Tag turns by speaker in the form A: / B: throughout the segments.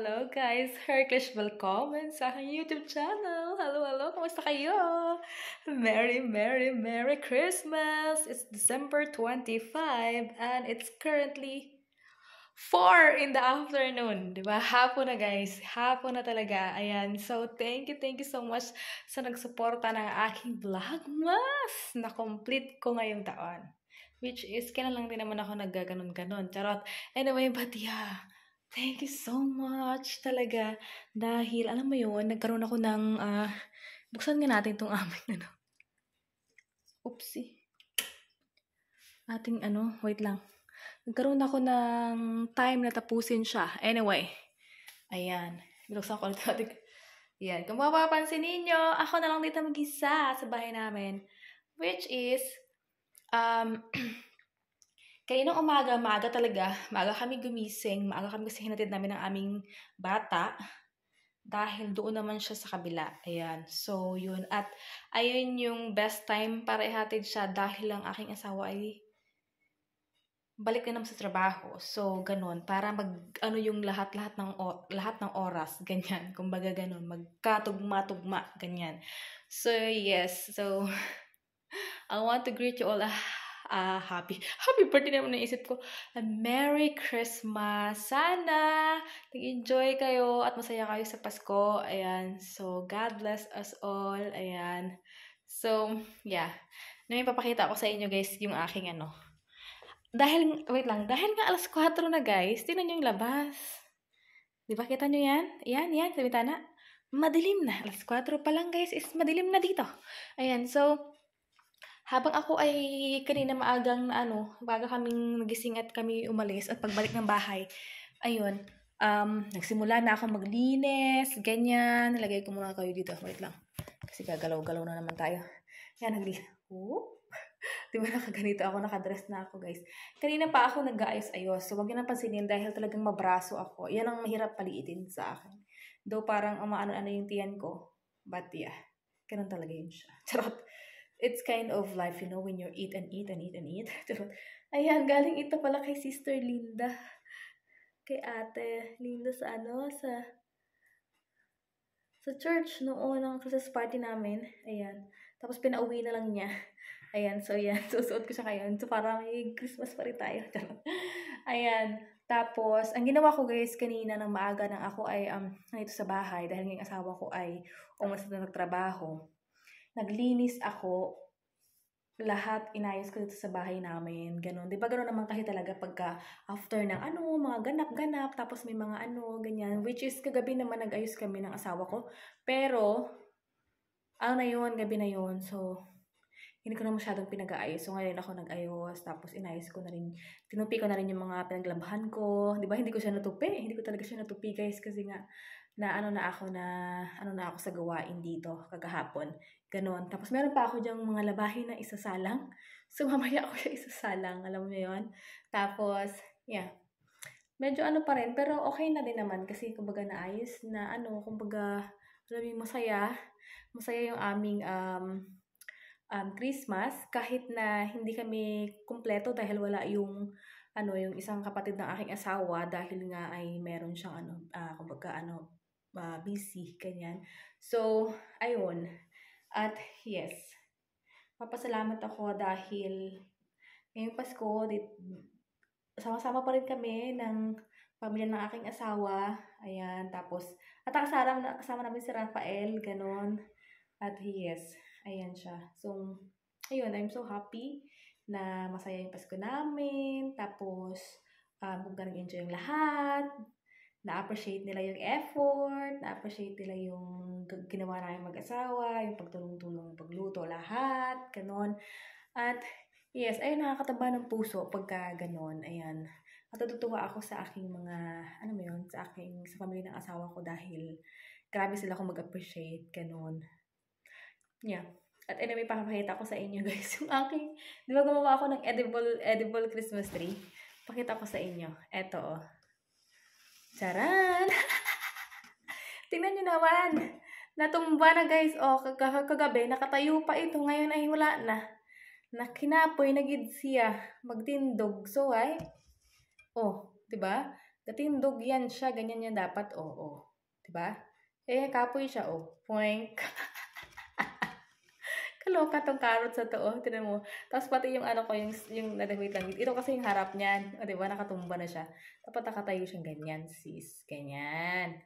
A: Hello guys! Herklish willkommen sa aking YouTube channel! Hello! Kamusta kayo? Merry Christmas! It's December 25 and it's currently 4 in the afternoon. Diba? Hapon na guys. Hapon na talaga. Ayan. So, thank you so much sa nagsuporta ng aking vlogmas na complete ko ngayong taon. Which is, kailan lang din naman ako naggaganon-ganon. Charot. Anyway, but yeah. Thank you so much talaga. Dahil, alam mo yun, nagkaroon ako ng, buksan nga natin itong aming, oopsie. Wait lang. Nagkaroon ako ng time na tapusin siya. Anyway, ayan. Binuksan ko ulit natin. Ayan. Kung mapapansin ninyo, ako na lang dito mag-isa sa bahay namin. Which is, kaninang maaga talaga, maaga kami gumising, maaga kami kasi hinatid namin ang aming bata dahil doon naman siya sa kabila. Ayan. So, yun. At, ayun yung best time para ihatid siya dahil ang aking asawa ay balik na naman sa trabaho. So, ganun. Para yung lahat ng oras. Ganyan. Kumbaga ganun. Magkatugma-tugma. Ganyan. So, yes. So, I want to greet you all. Happy birthday naman naisip ko. Merry Christmas! Sana nag-enjoy kayo at masaya kayo sa Pasko. Ayan. So, God bless us all. Ayan. So, yeah. May papakita ko sa inyo guys yung aking wait lang. Dahil nga alas 4 na guys, tingnan nyo yung labas. Diba? Kita nyo yan? Yan. Sa bitana. Madilim na. Alas 4 pa lang guys is madilim na dito. Ayan. So, habang ako ay kanina maagang baga kaming nagising at kami umalis at pagbalik ng bahay, ayun, nagsimula na ako maglinis, ganyan. Nalagay ko muna kayo dito. Wait lang. Kasi gagalaw-galaw na naman tayo. Yan, naglinis. Diba nakaganito ako, nakadress na ako guys. Kanina pa ako nag-aayos-ayos. So, wag yun ang pansinin dahil talagang mabraso ako. Yan ang mahirap paliitin sa akin. Though parang umaano-ano yung tiyan ko. But yeah, ganun talaga yun siya. Charot. It's kind of life, when you eat and eat. Ayan, galing ito pala kay Sister Linda. Kay Ate Linda sa church noon ng Christmas party namin. Ayan. Tapos pinauwi na lang niya. Ayan, so yan. Susuot ko siya ngayon. So parang may Christmas pa rin tayo. Ayan. Tapos, ang ginawa ko guys kanina ng maaga nang ako ay nandito sa bahay dahil ng asawa ko ay umalis na nagtrabaho. Naglinis ako, lahat inayos ko dito sa bahay namin, ganun. Di ba ganun naman kasi talaga pagka after ng mga ganap-ganap, tapos may mga ganyan. Which is, kagabi naman nag-ayos kami ng asawa ko. Pero, gabi na yun. So, hindi ko na masyadong pinag-aayos. So, ngayon ako nag-ayos, tapos inayos ko na rin, tinupi ko na rin yung mga pinaglabahan ko. Di ba, hindi ko siya natupi. Hindi ko talaga siya natupi, guys, kasi nga, ako sa gawain dito kagahapon. Ganon. Tapos meron pa ako diyang mga labahin na isasalang. So mamaya ako siya isasalang. Alam mo yun? Tapos, yeah. Medyo pa rin. Pero okay na din naman. Kasi kumbaga naayos na kumbaga, alam mo masaya. Masaya yung aming Christmas. Kahit na hindi kami kumpleto dahil wala yung isang kapatid ng aking asawa dahil nga ay meron siyang busy, ganyan. So, ayun. At yes, papasalamat ako dahil ngayong Pasko, sama-sama pa rin kami ng pamilya ng aking asawa. Ayan, tapos, at kasama namin si Rafael, ganon. At yes, ayan siya. So, ayun, I'm so happy na masaya yung Pasko namin. Tapos, kung nag-enjoy yung lahat, na-appreciate nila yung effort, na-appreciate nila yung ginawa namin mag-asawa, yung pagtulong-tulong, pagluto, lahat, ganon. At, yes, ayun, nakakataba ng puso pagka ganon, ayan. Natutuwa ako sa aking mga, sa pamilya ng asawa ko dahil grabe sila kung mag-appreciate, ganon. Yeah. At anyway, pakapakita ko sa inyo guys, yung aking, di ba gumawa ako ng edible Christmas tree? Pakita ko sa inyo. Eto, Charan! Tingnan nyo naman. Natumba na guys. Kagabi, nakatayo pa ito. Ngayon ay wala na. Nakinapoy na gid siya. Magtindog. So ay, diba? Gatindog yan siya, ganyan yan dapat, oo. Diba? Eh, kapoy siya, Poink. Kaloka tong carrot sa to, Tignan mo. Tapos pati yung ano ko, wait lang. Ito kasi yung harap niyan. O, diba? Nakatumba na siya. Dapat nakatayo siyang ganyan, sis. Ganyan.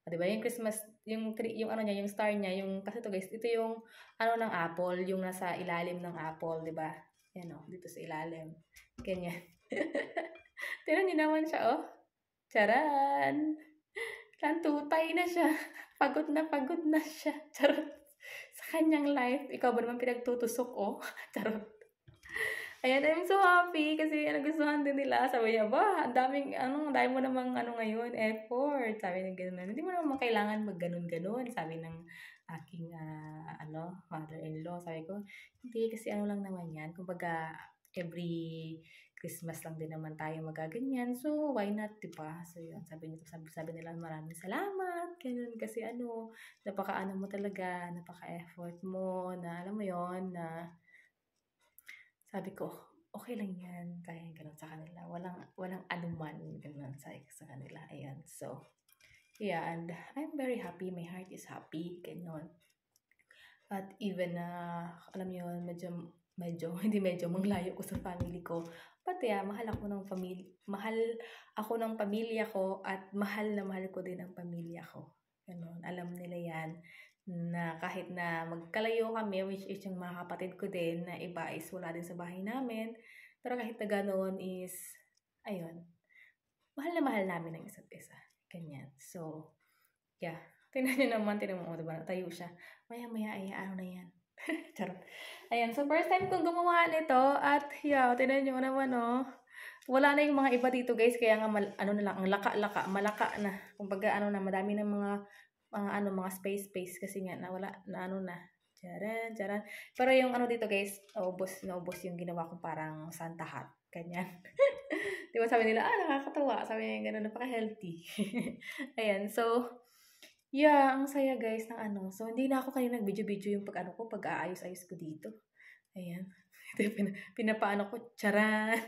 A: O, diba? Yung Christmas, yung ano niya, yung star niya, kasi to guys, ito yung, ano ng apple, yung nasa ilalim ng apple, diba? Yan dito sa ilalim. Ganyan. Tignan niyo naman siya, Charan! Tutay na siya. Pagod na siya. Charot. Sa kanyang life, ikaw ba naman pinagtutusok, Charot. Ayan, I'm so happy kasi nagustuhan din nila. Sabi niya, ang dami mo namang ngayon, effort. Sabi niya gano'n. Hindi mo naman kailangan mag-ganon-ganon. Sabi ng aking, mother-in-law. Sabi ko, hindi, kasi lang naman yan. Kumbaga, every Christmas lang din naman tayo magaganyan. So, why not, diba? So, yun. Sabi nila, maraming salamat. Ganun, kasi napaka mo talaga, napaka-effort mo, na alam mo yon na sabi ko, okay lang yan. Kaya ganun sa kanila. Walang anuman, ganun sa kanila. Ayan. So, yeah, and I'm very happy. My heart is happy. Ganun. At even alam niyo yun, hindi medyo manglayo ko sa family ko. But yeah, mahal ako ng pamilya ko at mahal na mahal ko din ang pamilya ko. Ganun. Alam nila yan na kahit na magkalayo kami, which is yung mga kapatid ko din, na iba is wala din sa bahay namin. Pero kahit na ganoon is, ayun, mahal na mahal namin ang isa't isa. Ganyan. So, yeah. Tingnan mo, diba? Tayo siya. Maya-maya, na yan. Charot. Ayan, so first time kong gumawa nito at yeah, tingnan nyo naman, wala na yung mga iba dito, guys, kaya nga ang malaka na. Kumbaga madami ng mga space kasi nga nawala na. Charan. Pero yung dito, guys, naubos yung ginawa ko parang Santa hat. Ganyan. Di ba sabi nila, nakakatawa. Sabi niya gano'n, napaka-healthy. Ayan, so yeah, ang saya, guys, ng So, hindi na ako kanina nag-video yung pag-aayos-ayos ko dito. Ayan. Pinapaano ko, charan.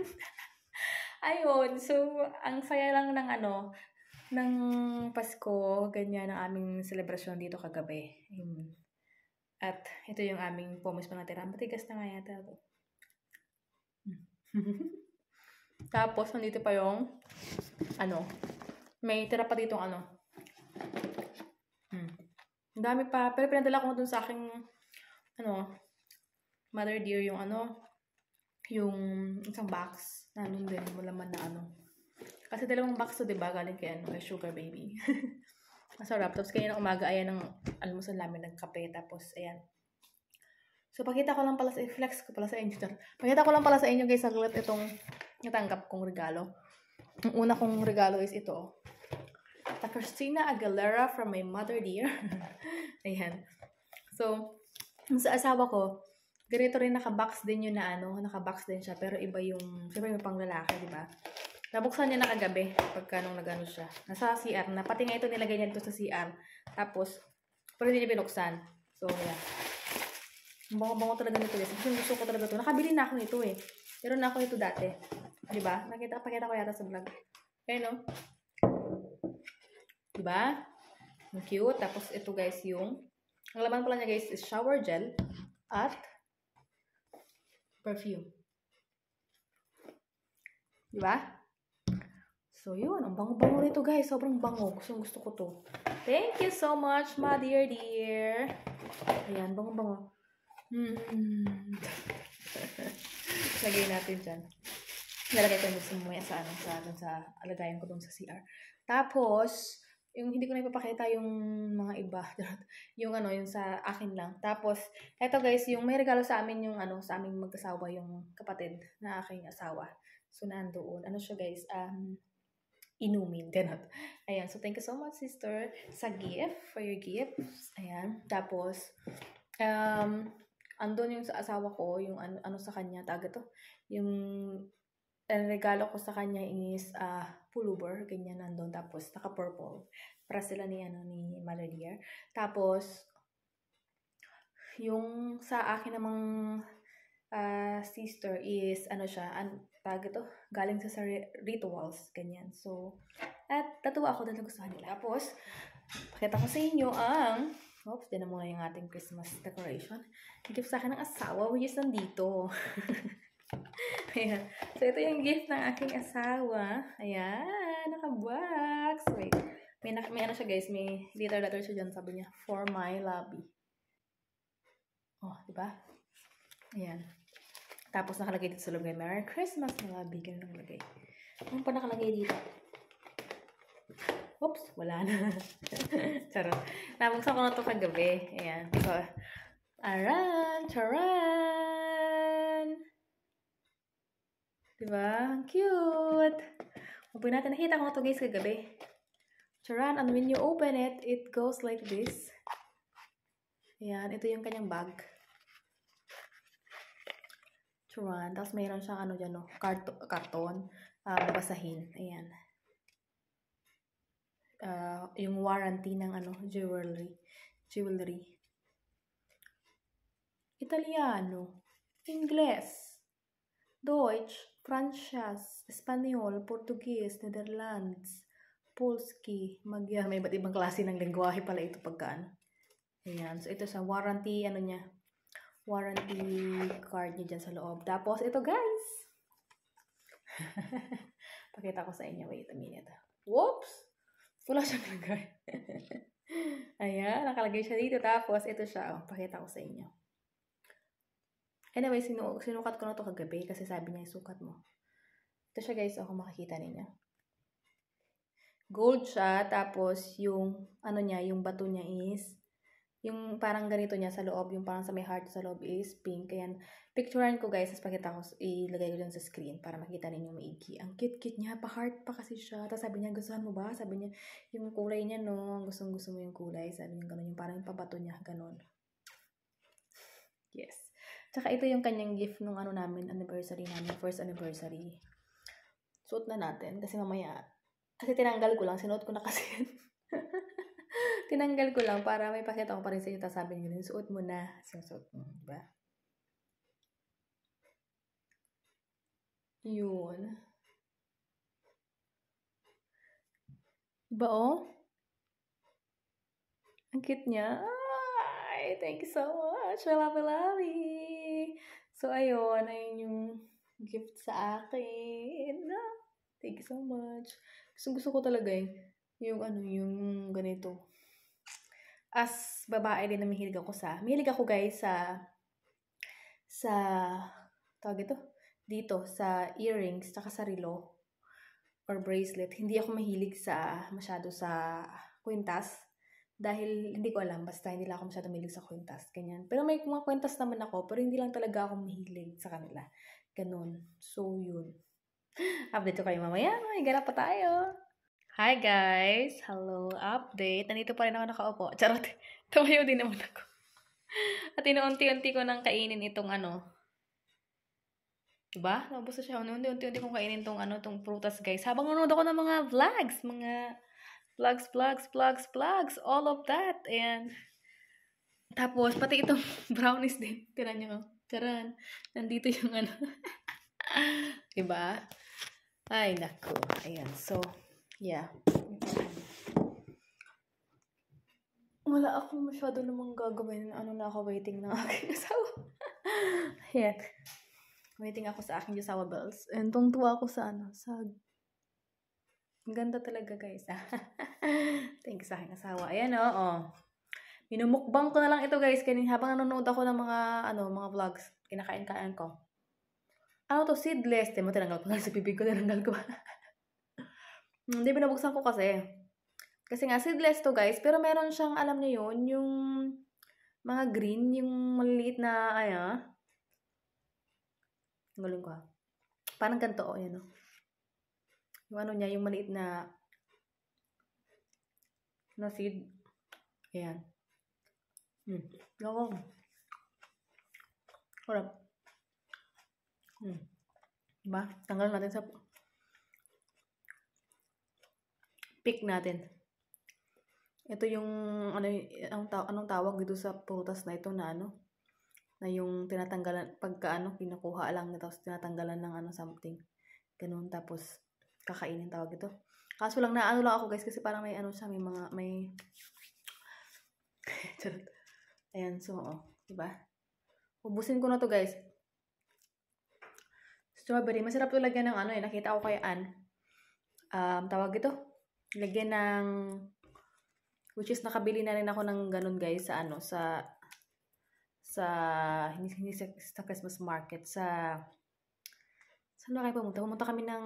A: Ayun, so, ang saya lang ng Pasko, ganyan ang aming selebrasyon dito kagabi. At ito yung aming pomos pa natira. Matigas na nga yata ito. Tapos, nandito pa yung, may tira pa dito ang dami pa. Pero pinadala ko dun sa aking, mother dear, yung yung isang box. Nandun din, malaman na Kasi 2 box to, diba? Galing kay Sugar Baby. Masarap. Tapos kaya ng umaga, ayan, ng almusal namin, nagkape. Tapos, ayan. So, pakita ko lang pala flex ko pala sa inyo. Pakita ko lang pala sa inyo, guys, saglit itong natanggap kong regalo. Ang una kong regalo is ito, The Christina Aguilera from my mother dear. Ayan. So, sa asawa ko, ganito rin nakabox din yun nakabox din siya. Pero iba yung, siyempre yung pang lalaki, diba? Nabuksan niya na kagabi pagka nung nagano siya. Nasa CR na. Pati nga ito nilagay niya dito sa CR. Tapos, pero hindi niya binuksan. So, yeah. Bango talaga nito, guys. Gusto ko talaga ito. Nakabili na ako nito, eh. Meron na ako ito dati. Diba? Pakita ko yata sa vlog. Ayan, Diba? Ang cute. Tapos, ito, guys, ang laman pala niya, guys, is shower gel at perfume. Diba? So, yun. Ang bango-bango nito, guys. Sobrang bango. Gusto ko to. Thank you so much, my dear. Ayan, bango-bango. Lagay natin dyan. Nalagay ko yung mamaya sa alagayan ko dun sa CR. Tapos, yung hindi ko na ipapakita yung mga iba. yung sa akin lang. Tapos, eto, guys, yung may regalo sa amin yung sa aming mag-asawa, yung kapatid na aking asawa. So, nandoon. Siya, guys? Inumin. Ganun. Ayan. So, thank you so much, sister, sa gift, for your gifts. Ayan. Tapos, andun yung sa asawa ko, yung sa kanya, yung regalo ko sa kanya is pullover, ganyan nandun, tapos naka-purple. Para sila ni Mother Dear. Tapos, yung sa akin namang sister is, ano siya, tawag ito, galing sa rituals, ganyan. So, at natuwa ako dahil nagustuhan nila. Tapos, pakita ko sa inyo ang, oops, din na muna yung ating Christmas decoration. Gift sa akin ng asawa, which is nandito. Ayan. So, ito yung gift ng aking asawa. Ayan, naka-box. Wait. May ano siya guys, may letter siya dyan, sabi niya, for my lobby. Oh, diba? Ayan. Tapos nakalagay dito sa loob, Merry Christmas, my lobby. Ganun nakalagay. Ano pa nakalagay dito? Oops, wala na. Charot. Nabuksan ko na ito kagabi. Ayan. So, charan! Diba? Ang cute! Open natin. Nakita ko na ito guys kagabi. Charan, and when you open it, it goes like this. Ayan, ito yung kanyang bag. Charan, tapos mayroon siyang ano dyan, no? Karton. Babasahin. Ayan. Yung warranty ng ano, jewelry. Italiano, Ingles, Deutsch, Francais, Espanyol, Portuguese, Netherlands, Polski, Magyar, may iba't ibang klase ng lengguwahe pala ito pagkaan. Ayan, so ito sa warranty, ano niya, warranty card niya dyan sa loob. Tapos, ito guys! Pakita ko sa inyo, wait a minute. Whoops! Wala siyang lagay. Ayan, nakalagay siya dito. Tapos, ito siya, oh, pakita ko sa inyo. Anyway, sinukat ko na ito kagabi kasi sabi niya, isukat mo. Ito siya guys, kung makikita ninyo. Gold siya, tapos yung, ano niya, yung bato niya is, yung parang ganito niya sa loob, yung parang sa may heart sa loob is pink. Kaya, picturean ko guys, tapos pakita ko, ilagay ko dyan sa screen para makita ninyo maigi. Ang cute-cute niya, pa-heart pa kasi siya. Tapos sabi niya, gustuhan mo ba? Sabi niya, yung kulay niya, no, gustong-gusto mo yung kulay. Sabi niya, gano'n, yung parang yung pabato niya, gano'n. Yes. Tsaka ito yung kanyang gift nung ano namin, anniversary namin, first anniversary. Suot na natin, kasi mamaya, kasi tinanggal ko lang, sinuot ko na kasi. Tinanggal ko lang para may pakita ko pa rin sa inyo. Tapos sabi niyo, suot mo na. Suot mo, diba? Yun. Diba, oh? Ang cute niya. Ay, thank you so much. I love you. So, ayun yung gift sa akin. Thank you so much. Gusto ko talaga yung ano, yung ganito. As babae din na mahilig ako guys sa tawag ito, dito, sa earrings, tsaka sa relo, or bracelet. Hindi ako mahilig masyado sa kwintas. Dahil, hindi ko alam, basta hindi lang ako masyado mahilig sa kwintas. Ganyan. Pero may mga kwintas naman ako, pero hindi lang talaga ako mahilig sa kanila. Ganun. So, yun. Update ko kayo mamaya. May ganap pa tayo. Hi guys! Hello, update. Nandito pa rin ako nakaupo. Charot. Tumayo din naman ako. At inuunti-unti ko nang kainin itong ano. Diba? Nabos na siya. Unti-unti kong kainin itong prutas guys. Habang nanonood ako ng mga vlogs. Mga vlogs. All of that. And tapos, pati itong brownies din. Tira nyo. Charan. Nandito yung ano. Diba? Ay, naku. Ayan. So, yeah. Wala akong masyado namang gagawin. Ano na ako, waiting na aking asawa. Ayan. Waiting ako sa aking asawa bells. And tungtuwa ako sa ang ganda talaga guys. Thank you sa aking asawa. Ayan oh. Minumukbang ko na lang ito guys. Habang nanonood ako ng mga vlogs. Kinakain-kain ko. Ano to? Seedless. Tinanggal ko na sa bibig ko. Tinanggal ko. Hindi, binabuksan ko kasi. Kasi nga, seedless to guys. Pero meron siyang, alam niyo yun, yung mga green, yung maliliit na, galing ko ha. Parang ganito, yan o. Yung ano niya, yung maliit na seed. Ayan. Loko. Harap. Diba? Tanggal natin sa pick natin. Ito yung, anong tawag dito sa prutas na ito na Na yung tinatanggalan, pagka kinukuha lang, tapos tinatanggalan ng something. Ganun, tapos kakainin tawag ito. Kaso lang, lang ako guys, kasi parang may siya, may charot. Ayan, so, diba? Ubusin ko na to guys. Strawberry, masarap to lagyan ng nakita ko kay Ann. Tawag ito, lagyan ng, which is nakabili na rin ako ng ganun guys, hindi sa Christmas market, saan na kayo pumunta? Pumunta kami ng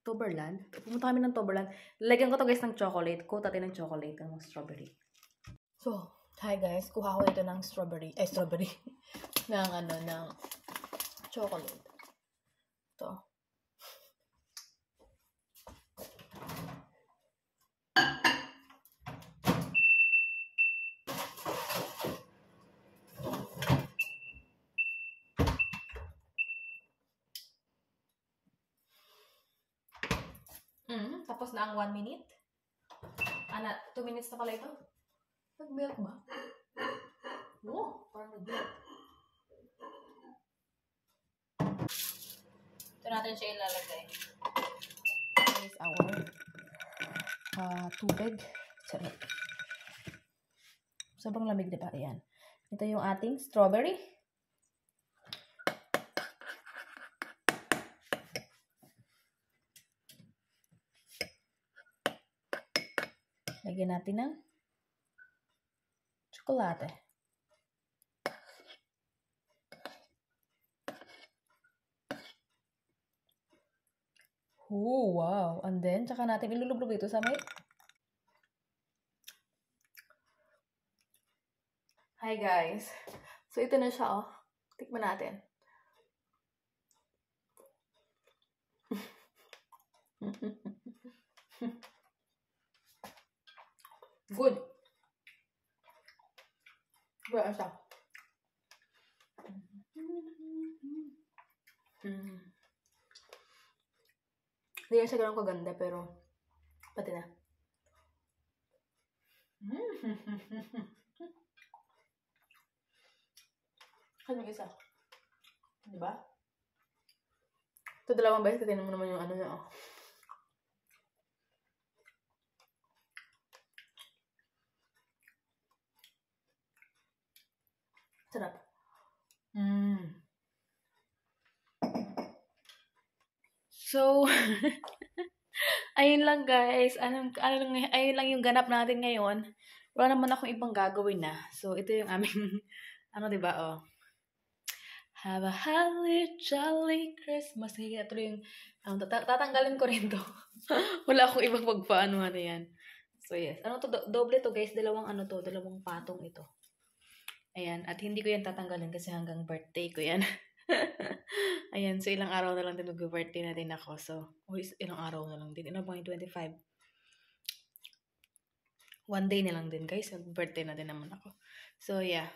A: Toberland. Lagyan ko to guys ng chocolate. Coat natin ng chocolate, ng strawberry. So, hi guys. Kuha ko ito ng strawberry. ng chocolate. Ito. Tapos na ang 1 minute. 2 minutes na pala ito. Nag-milk ba? Oo, parang nag-milk. Ito natin siya ilalagay. This is our tubig. Sarap. Sobrang lamig, diba? Ayan. Ito yung ating strawberry. Lagyan natin ng tsokolate. Oh, wow. And then, tsaka natin ilulublog ito sa may... Hi, guys. So, ito na siya, Tikman natin. Good. Good siya. Hindi yan siya ganun kaganda, pero pati na. Ano yung isa? Diba? Ito 2 beses, kasi mo naman yung niya, Sarap. So, ayun lang guys. Ayun lang yung ganap natin ngayon. Wala naman akong ibang gagawin na. So, ito yung aming, diba, Have a holly jolly Christmas. Sige, ito yung, tatanggalin ko rin to. Wala akong ibang pagpaano yan. So, yes. Doble to guys. Dalawang patong ito. Ayan, at hindi ko yan tatanggalin kasi hanggang birthday ko yan. Ayan, so ilang araw na lang din mag-birthday na din ako. So, ilang araw na lang din. Ilang bang 25? 1 day na lang din guys. Mag-birthday na din naman ako. So, yeah.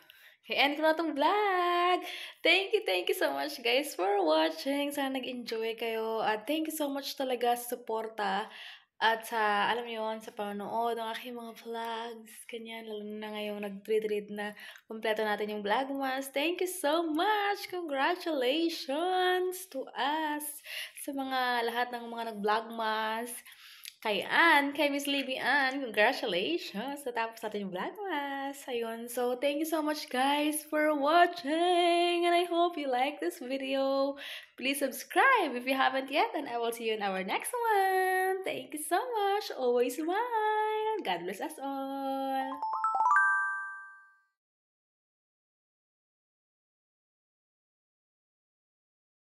A: End ko na itong vlog. Thank you so much guys for watching. Sana nag-enjoy kayo. At thank you so much talaga sa suporta. At sa, alam niyo yun, sa panonood ng aking mga vlogs, ganyan, lalo na ngayong nag-treat na kompleto natin yung vlogmas. Thank you so much! Congratulations to us! Sa mga lahat ng mga nag-vlogmas. Kay Ann, kay Miss Libby Ann, congratulations! Natapos natin yung vlogmas. Ayun, so thank you so much guys for watching! And I hope you like this video. Please subscribe if you haven't yet, and I will see you in our next one. Thank you so much. Always smile. God bless us all.